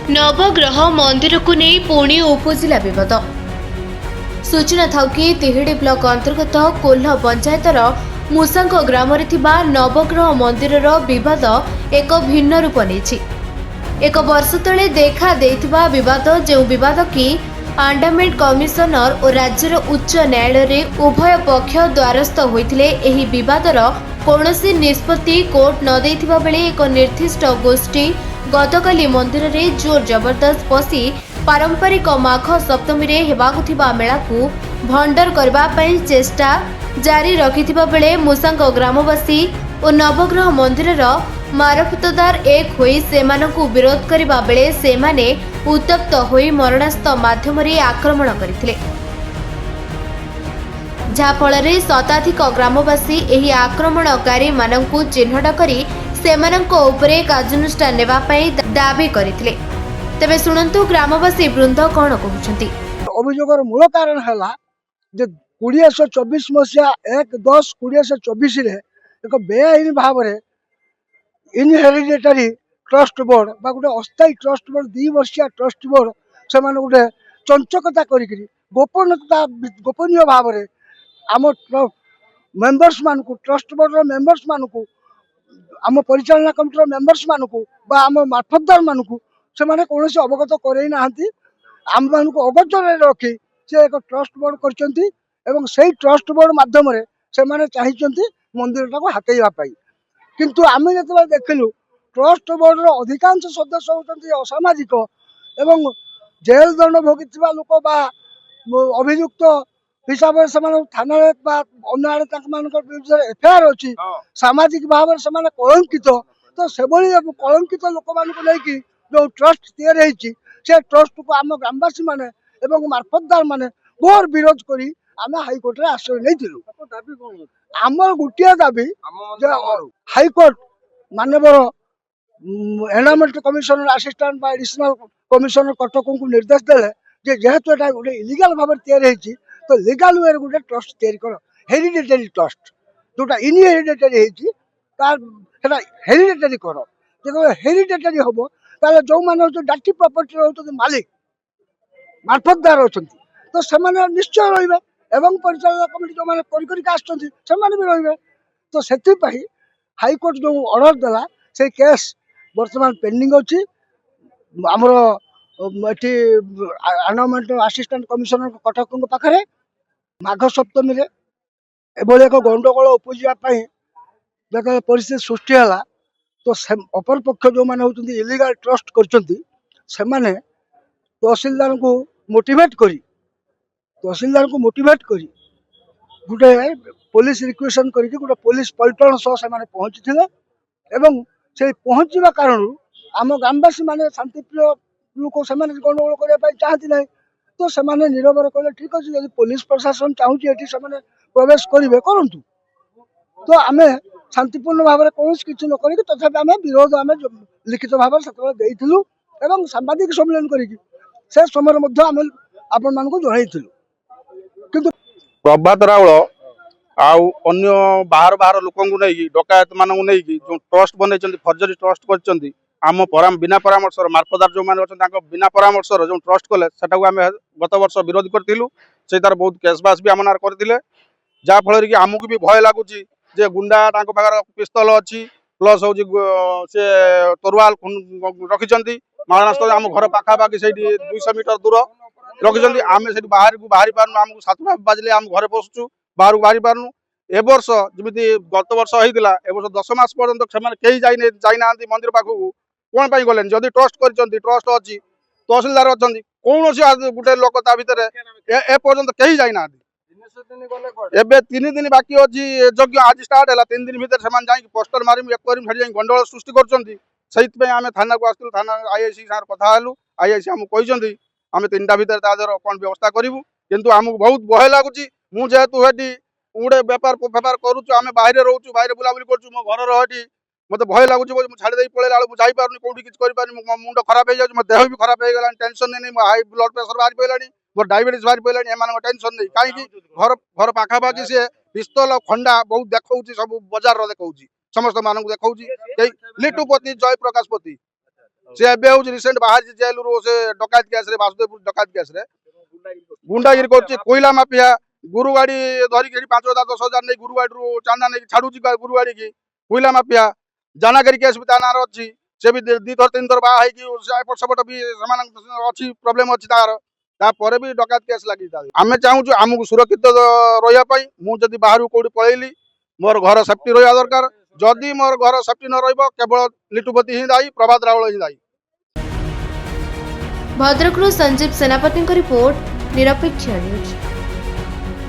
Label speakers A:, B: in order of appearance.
A: नवग्रह मंदिर को नहीं पुणी उपजिला विवाद। सूचना था कि तिहिडी ब्लॉक अंतर्गत कोल्ह पंचायतर मुसांग ग्राम नवग्रह मंदिर विवाद एक भिन्न रूप नहीं। एक वर्ष तले देखा देथिबा विवाद जो विवाद कि आंडामेंट कमिशनर और राज्यर उच्च न्यायालय उभय पक्ष द्वारस्थ होइथिले। एही विवादर कौनसी निष्पत्ति कोर्ट न देथिबा बेले एक निर्दिष्ट गोष्ठी गतकाली मंदिर रे जोर जबरदस्त पसी पारंपरिक माघ सप्तमी रे हेबाकु थिबा मेला को भंडर करबा पई चेष्टा जारी रखिथिबा बेले मुसांग ग्रामवासी और नवग्रह मंदिर मारफतदार एक होई सेमानकु विरोध करिबा बेले सेमाने उत्तप्त होई मरणास्त्र माध्यम रे आक्रमण करथिले, जहा फल शताधिक ग्रामवासी एही आक्रमणकारी मानकु चिन्हट करी सेमानंको उपरे कार्यानुष्ठान नेबा पई दाबी करथिले। तबे सुनंतु ग्रामवासी वृंद कोन कहउछंती।
B: अभियोगर मूल कारण है जे 2024 मसीहा 1/10/2024 रे एक बेआईन भाव रे इनहेरिडिटरी ट्रस्ट बोर्ड बा गोटे अस्थायी ट्रस्ट बोर्ड 2 वर्षिया ट्रस्ट बोर्ड से माने गोटे चंचकता करी गोपनीय भाव रे आम मेंबर्स मान को ट्रस्ट बोर्ड रो मेंबर्स मान को आम परिचालना कमिटी मेंबर्स मान को बा आम मार्फतदार मान को से माने कोनोसी अवगत करे नाहंती। आम मान को अवगत रखी से एक ट्रस्ट बोर्ड करचंती एवं सेही ट्रस्ट बोर्ड माध्यम रे से माने चाहिचंती मंदिर को हातेइबा पाई। किंतु आम जो देखिलु ट्रस्ट बोर्ड रो अधिकांश सदस्य होती असामाजिक एवं जेल दंड भोगी लोक बा अभियुक्त हिसाब से थाना विरुद्ध एफआईआर अच्छी सामाजिक भाव से कलंकित तो से कलंकित लोक मान लेकिन जो ट्रस्ट तैयारी से ट्रस्ट को आम ग्रामवासी माने एवं मार्फतदार माने घोर विरोध करी आम हाईकोर्ट रे आश्रय नहीं। आमर गोटे दाबी हाईकोर्ट मानवर एनवायरमेंट कमिशनर असिस्टेंट बा एडिशनल कमिशनर कटक को निर्देश देले जेहेतु एटा गोटे इलीगल भाव तैयारी तो लीगल वे गोटे ट्रस्ट तैयारी कर हेरिडेटरी ट्रस्ट जोटा इनहेरिडेटरी होता हेरिडेटरी कर जो हेरिडेटरी हम ताले जो माने डाटी प्रॉपर्टी होते मालिक मार्फतदार अच्छा तो से निश्चय रे एवं परिचालना कमिटी जो मैंने भी रे तो से हाईकोर्ट जो ऑर्डर देला से केस वर्तमान पेंडिंग अच्छी आमर ये एनवायरमेंट असिस्टेंट कमिशनर कटक पाखे माघ सप्तमी एभली एक गंडगोल उपजापी जो परिस्थिति सृष्टि है तो अपर पक्ष जो मैंने होती इलीगल ट्रस्ट करते तहसीलदार को मोटिवेट करी गोटे पुलिस रिक्वेशन करके गोटे पुलिस पलटन सह से पहुंची थे एवं से पहुंचवा कारण आम ग्रामवासी माने शांतिप्रिय लोक से गंडगोल करने चाहती ना तो से नीरव कहले ठीक अच्छे जब पुलिस प्रशासन चाहूँगी प्रवेश करेंगे करूँ तो आम शांतिपूर्ण भाव में कौन किसी न कर तथापि आम विरोध आम लिखित भाव से एवं सांबादिक सम्मेलन कर समय आम आपण मान जनइलु
C: प्रभात राउल अन्य बाहर बाहर लोक नहीं डकायत मानू नहीं जो ट्रस्ट बन फर्जरी ट्रस्ट कर आम बिना परामर्श मार्फतदार जो मैंने बिना परामर्श जो ट्रस्ट कले आम गत वर्ष विरोध करूँ से तार बहुत केसबास भी आम नार करते जहाँफल कि आमको भी भय लगुच जे गुंडा पाखे पिस्तल अच्छी प्लस हूँ सी तोरवाल रखिंट मारणास्त्र आम घर पाखापाखि से 200 मीटर दूर रखिंट आम से बाहर को बाहरी पार्नु आमको 7टा बाजिले आम घर पशुचु बाहर को बाहरी पार्नु ए वर्ष जमी गत वर्ष होता ए वर्ष 10 मास पर्यंत से जाना मंदिर पाखक कौन पाई गले जदि ट्रस्ट कर ट्रस्ट अच्छी तहसीलदार अच्छा कौन गोटे लोक ता भितर एपर्यंत कहीं जाना एबे 3 दिन बाकी अच्छी यज्ञ आज स्टार्ट है 3 दिन भितर से पोस्टर मारिम एक करिम गंडगोल सृष्टि कर आम थाना को आसलु थाना आईआईसी सार कथा हेलु आईआईसी आमको कहते आम 3टा भितर तादर कौन व्यवस्था करूँ किंतु आमको बहुत भय लगुच मुझे गोटे बेपार फेपार करुचु आम बाहर रोचु बाहर बुलाबुली करूँ मो घर ये मत भय लगुच छाड़ी पड़े मुझे जापार कौटी किसी करें मो मुंड खराब हो जाए मो देह भी खराब हो गला टेंशन नहीं मो हाई ब्लड प्रेसर बाहरी पड़ा मोर डायबिटीज बाहरी पड़ा एम टेंशन नहीं कहीं घर घर पाखापाखि सी पिस्तल खंडा बहुत देखा सब बजार देखा समस्त मानक देखा लिटुपति जय प्रकाश पति से एबे हूँ रिसेंट बाहर जेल रू से डकायत केस रे वासुदेवपुर डकायत केस रे गुंडागिरी करछि कोयला माफिया गुरु गाड़ी धरिक 5,000-10,000 नहीं गुरु गाड़ी रू चांदा नहीं छाड़ुछि गुरु गाड़ी की कोयला माफिया जानागरी केस भी तानार अछि से भी 2 3 थर बाहा कि एपट सेपट भी समान अच्छी प्रोब्लेम अच्छी तार तापर भी डकायत केस लगी आमे चाहूँ आमको सुरक्षित रहा मु जदि बाहर कोड़ी पलैली मोर घर सेफ्टी रहा दरकार जदि मोर घर सेफ्टी न रहिबो केवल लिटुपति ही दायी प्रभात रावल ही दायी।
A: भद्रकରୁ संजीव सेनापति रिपोर्ट निरपेक्ष न्यूज।